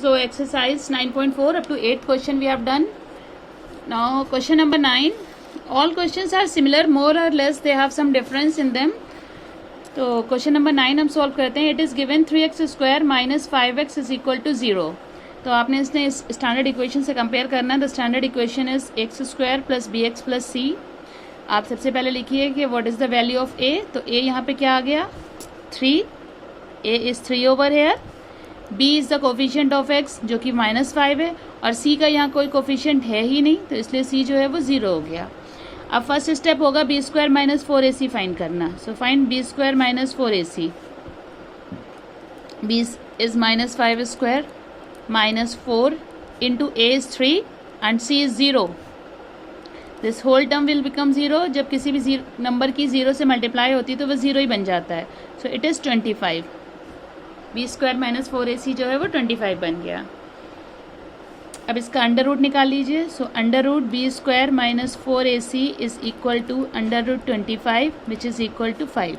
So exercise 9.4 up to 8th question we have done. Now question number 9. All questions are similar, more or less they have some difference in them. तो question number 9 हम solve करते हैं. It is given 3x square minus 5x is equal to 0. तो आपने इसने इस standard equation से compare करना है. The standard equation is x square plus b x plus c. आप सबसे पहले लिखिए कि what is the value of a. तो ए यहाँ पे क्या आ गया 3. A is 3 over here. B is the coefficient of x जो कि -5 है और सी का यहाँ कोई कोफिशिएंट है ही नहीं, तो इसलिए सी जो है वो 0 हो गया. अब फर्स्ट स्टेप होगा b square minus 4ac find करना. So find b square minus 4ac. B is -5 square minus 4 into a is 3 and c is 0. This whole term will become 0. जब किसी भी नंबर की 0 से मल्टीप्लाई होती है तो वह 0 ही बन जाता है. So it is 25. B square minus 4ac जो है वो 25 बन गया. अब इसका अंडर रूट निकाल लीजिए. So under root b square minus 4ac is equal to under root 25 which is equal to 5.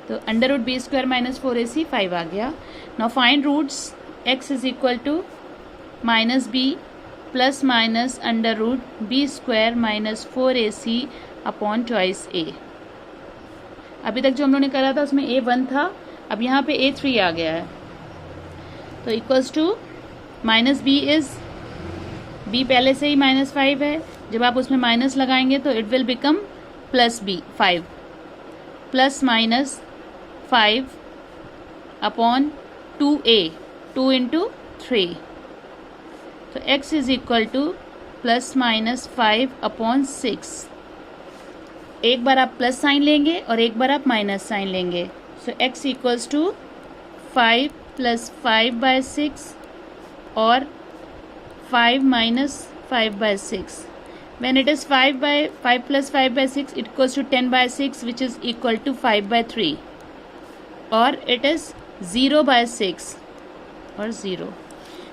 तो under root b square minus 4ac 5 आ गया. Now find roots. x is equal to minus b plus minus under root b square minus 4ac upon twice a. अभी तक जो हम लोगों ने करा था उसमें a 1 था, अब यहाँ पे a 3 आ गया है. तो equals to minus b is b पहले से ही -5 है. जब आप उसमें माइनस लगाएंगे तो it will become plus b 5 plus minus 5 upon 2a 2 into 3. तो x is equal to plus minus 5 upon 6. एक बार आप प्लस साइन लेंगे और एक बार आप माइनस साइन लेंगे. सो x इक्वल्स टू 5 प्लस 5/6 और 5 minus 5/6. When it is 5 plus 5/6 it equals to 10/6 which is equal to 5/3 और it is 0/6 और 0.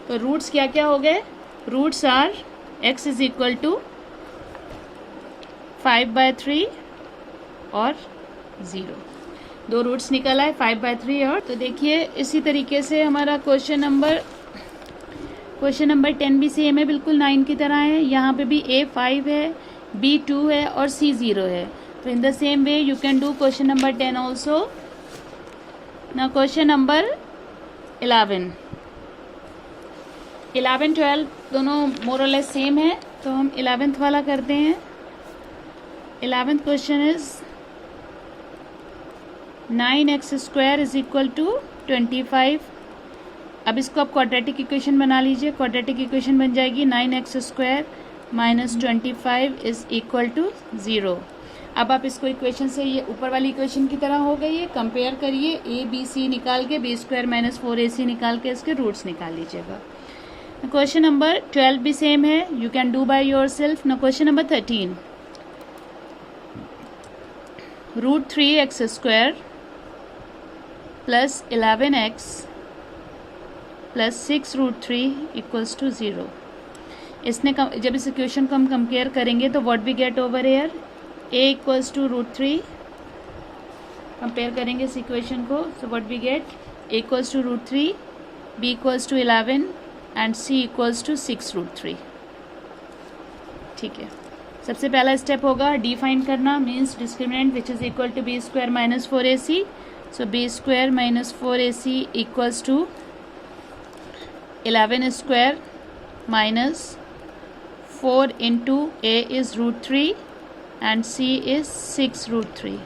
तो रूट्स क्या क्या हो गए. Roots are x is equal to 5/3 और 0. दो रूट्स निकल आए 5/3 और. तो देखिए इसी तरीके से हमारा क्वेश्चन नंबर 10 भी सेम है, बिल्कुल 9 की तरह है. यहाँ पे भी a 5 है, b 2 है और c 0 है. तो in the same way you can do question number 10 also. ना क्वेश्चन नंबर 11, 12 दोनों मोर और लेस सेम है. तो हम 11th वाला करते हैं. 11th question is 9x square is equal to 25. अब इसको आप क्वाड्रेटिक इक्वेशन बना लीजिए. क्वाड्रेटिक इक्वेशन बन जाएगी 9x square minus 25 is equal to 0. अब आप इसको इक्वेशन से ये ऊपर वाली इक्वेशन की तरह हो गई है. कंपेयर करिए a b c निकाल के बी स्क्वायर माइनस 4ac निकाल के इसके रूट्स निकाल लीजिएगा. क्वेश्चन नंबर 12 भी सेम है, you can do by yourself. ना question number 13, root 3x square plus 11x प्लस 6 रूट 3 इक्वल्स टू 0. इसने जब इस इक्वेशन को हम कंपेयर करेंगे तो what we get over here a equals to root 3. Compare करेंगे इस इक्वेशन को. So what we get a equals to root 3, b equals to 11 and c equals to 6 root 3. ठीक है. सबसे पहला स्टेप होगा डी फाइंड करना, means discriminant which is equal to b square minus 4ac. So b square minus 4ac equals to 11 square minus 4 into a is root 3 and c is 6 root 3.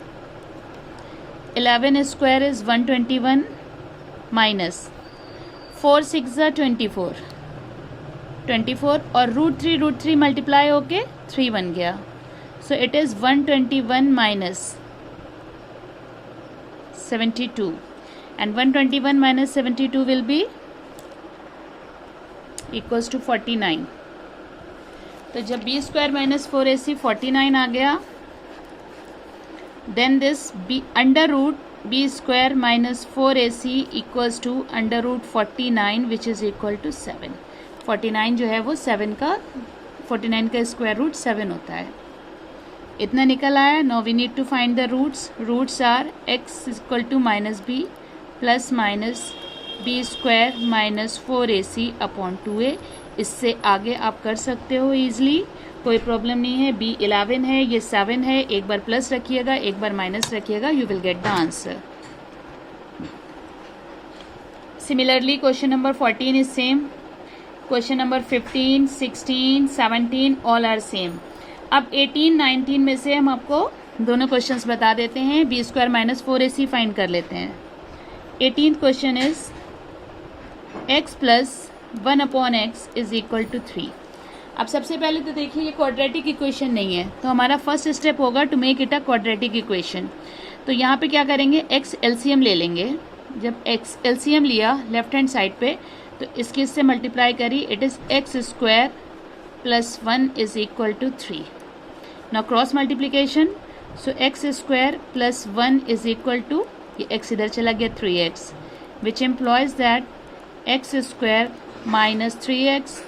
11 square is 121 minus 4 6 are 24 और root 3 multiply होके 3 बन गया. So it is 121 minus 72 and 121 minus 72 will be equals to 49. तो जब b square minus 4ac 49 आ गया, then this b under root b square minus 4ac equals to under root 49 which is equal to 7. 49 जो है वो 7 का 49 का square root 7 होता है. इतना निकल आया. Now we need to find the roots. Roots are x equal to minus b plus minus b square minus 4ac upon 2a। इससे आगे आप कर सकते हो ईजिली, कोई प्रॉब्लम नहीं है। बी 11 है, ये 7 है, एक बार प्लस रखिएगा, एक बार माइनस रखिएगा, you will get the answer. Similarly question number 14 is same. Question number 15, 16, 17 all are same. अब 18, 19 में से हम आपको दोनों क्वेश्चंस बता देते हैं। B square minus 4ac find कर लेते हैं। 18th question is x plus 1 upon x is equal to 3। अब सबसे पहले तो देखिए ये क्वाड्रेटिक इक्वेशन नहीं है, तो हमारा फर्स्ट स्टेप होगा to make it a quadratic equation. तो यहाँ पे क्या करेंगे, x एलसीएम ले लेंगे। जब x एलसीएम लिया लेफ्ट हैंड साइड पे, तो इसके इससे मल्टीप्लाई करी, it is x square plus 1 is equal to 3। Now cross multiplication, so x square plus 1 is equal to, ये x इधर चला गया 3x, which implies that x square minus 3x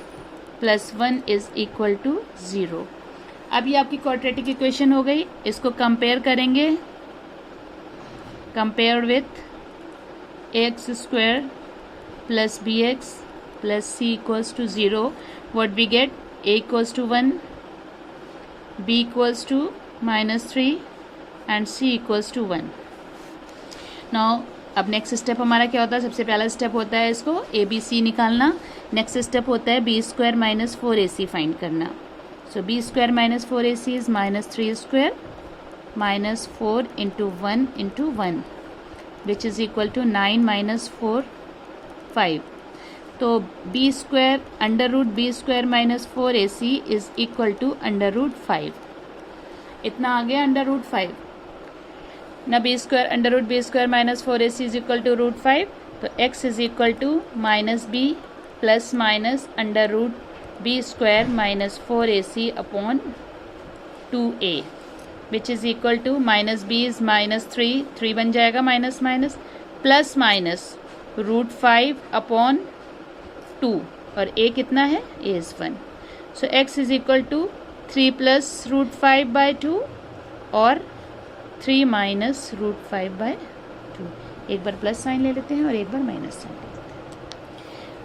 plus 1 is equal to 0। अब ये आपकी quadratic equation हो गई। इसको कंपेयर करेंगे, compare with x square plus b x plus c equals to 0। What we get, a equals to 1, b equals to minus 3 and c equals to 1। Now अब next step हमारा क्या होता है, सबसे पहला स्टेप होता है इसको ए बी सी निकालना। नेक्स्ट स्टेप होता है B square minus 4ac find करना। So b square minus 4ac is minus 3 square minus 4 into 1 into 1 which is equal to 9 minus 4 5। तो b square under root b square minus 4ac is equal to under root 5। इतना आ गया under root 5 ना। B square under root b square minus 4ac is equal to root 5। तो x is equal to minus b plus minus under root b square minus 4ac upon 2a which is equal to minus b is minus 3 बन जाएगा minus minus, plus minus root 5 upon 2 और a कितना है, a is 1। So x is equal to 3 plus root 5 by 2 और 3 minus root 5 by 2। एक बार plus sign ले लेते हैं और एक बार माइनस साइन ले लेते हैं।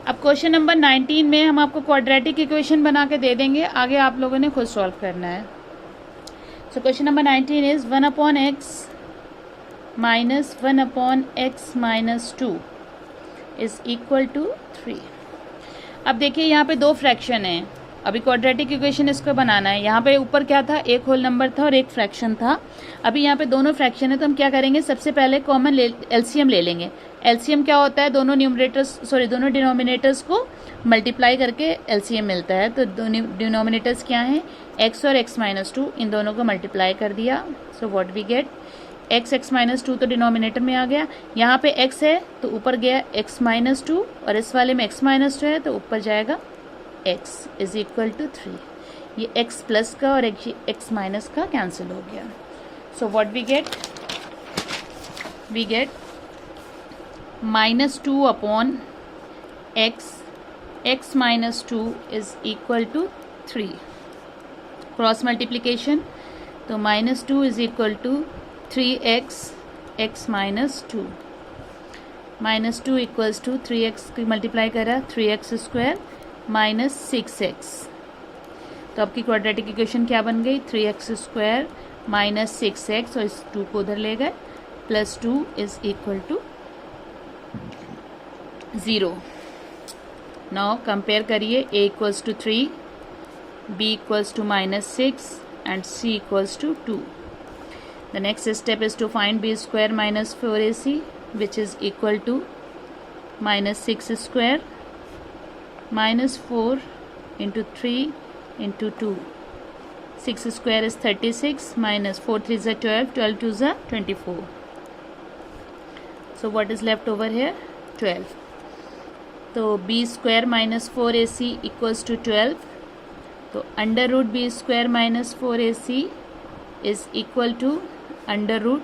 अब क्वेश्चन नंबर 19 में हम आपको क्वाड्रेटिक इक्वेशन बना के दे देंगे, आगे आप लोगों ने खुद सॉल्व करना है। So question number 19 is 1 upon x minus 1 upon x minus 2 is equal to 3। अब देखिए यहाँ पे दो फ्रैक्शन है, अभी क्वाड्रेटिक इक्वेशन इसको बनाना है। यहाँ पे ऊपर क्या था, एक होल नंबर था और एक फ्रैक्शन था। अभी यहाँ पे दोनों फ्रैक्शन है, तो हम क्या करेंगे, सबसे पहले कॉमन एलसीएम ले लेंगे। एलसीएम क्या होता है, दोनों दोनों डिनोमिनेटर्स को मल्टीप्लाई करके एलसीएम मिलता है। तो दोनों डिनोमिनेटर्स क्या हैं, x और x माइनस 2, इन दोनों को मल्टीप्लाई कर दिया। So what we get, x minus 2 तो डिनोमिनेटर में आ गया। यहाँ पे x है तो ऊपर गया x माइनस 2 और इस वाले में x माइनस 2 है तो ऊपर जाएगा x इज इक्वल टू 3। ये x प्लस का और x माइनस का कैंसिल हो गया। So what we get minus 2 upon x minus 2 is equal to 3। Cross multiplication, तो minus 2 is equal to 3x minus 2। Minus 2 equals to 3x की multiply करा 3x square minus 6x। तो आपकी quadratic equation क्या बन गई, 3x स्क्वायर माइनस 6x और इस 2 को उधर ले गए, plus 2 is equal to 0। Now compare करिए, a equals to 3, b equals to minus 6 and c equals to 2। The next step is to find b square minus 4ac which is equal to minus 6 square minus 4 into 3 into 2. 6 square is 36 minus 4 3 is 12, 12 2 is 24. So what is left over here? 12. So b square minus 4ac equals to 12. So under root b square minus 4ac is equal to under root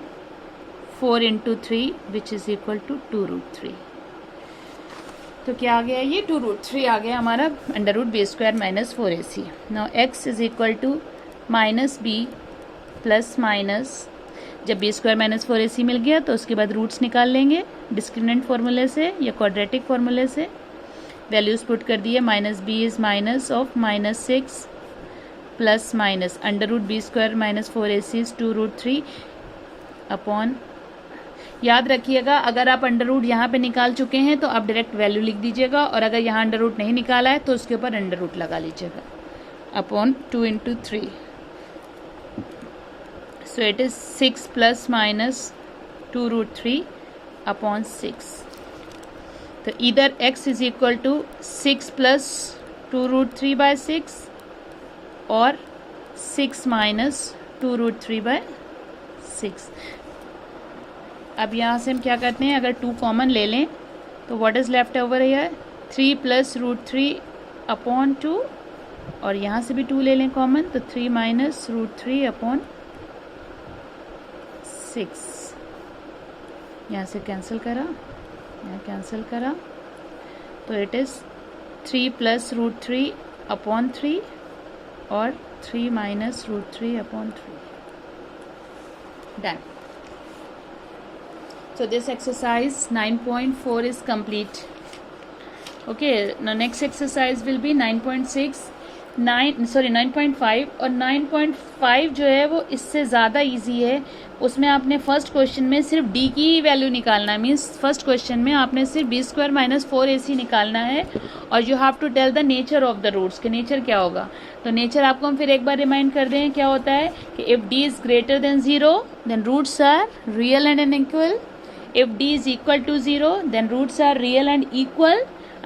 4 into 3 which is equal to 2 root 3। तो क्या आ गया, ये 2 root 3 आ गया हमारा under root b square minus 4ac। Now x is equal to minus b plus minus, जब b square minus 4ac मिल गया तो उसके बाद रूट्स निकाल लेंगे डिस्क्रिमिनेंट फॉर्मूले से या क्वाड्रेटिक फॉर्मूले से। वैल्यूज पुट कर दिए, minus b is minus of -6 plus minus under root b square minus 4ac is 2√3 upon, याद रखिएगा अगर आप अंडर रूट यहाँ पे निकाल चुके हैं तो आप डायरेक्ट वैल्यू लिख दीजिएगा, और अगर यहाँ अंडर रूट नहीं निकाला है तो उसके ऊपर अंडर रूट लगा लीजिएगा, upon 2 × 3। So it is 6 plus minus 2√3 upon 6। तो इधर x is equal to 6 plus 2√3/6 और 6 माइनस 2√3/6। अब यहाँ से हम क्या करते हैं, अगर 2 कॉमन ले लें तो what is left over here, 3 plus √3 upon 2, और यहाँ से भी 2 ले लें कॉमन तो 3 माइनस √3 अपॉन 6। यहाँ से कैंसिल करा, यहाँ कैंसिल करा, तो इट इज़ 3 प्लस √3 अपॉन 3 और 3 minus √3 upon 3। Done. So this exercise 9.4 is complete. Okay, now next exercise will be 9.5 और 9.5 जो है वो इससे ज़्यादा इजी है। उसमें आपने फर्स्ट क्वेश्चन में सिर्फ d की वैल्यू निकालना है, मीन्स फर्स्ट क्वेश्चन में आपने सिर्फ बी स्क्वायर माइनस 4ac निकालना है, और you have to tell the nature of the roots, के नेचर क्या होगा। तो नेचर आपको हम फिर एक बार रिमाइंड कर दें क्या होता है कि if d is greater than 0 then roots are real and unequal, if d is equal to 0 then roots are real and equal,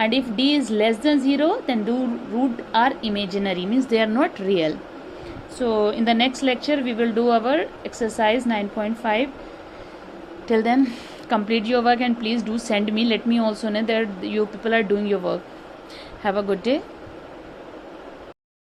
and if d is less than 0 then root are imaginary, means they are not real. So in the next lecture we will do our exercise 9.5. Till then complete your work and please do send me, let me also know that you people are doing your work. Have a good day.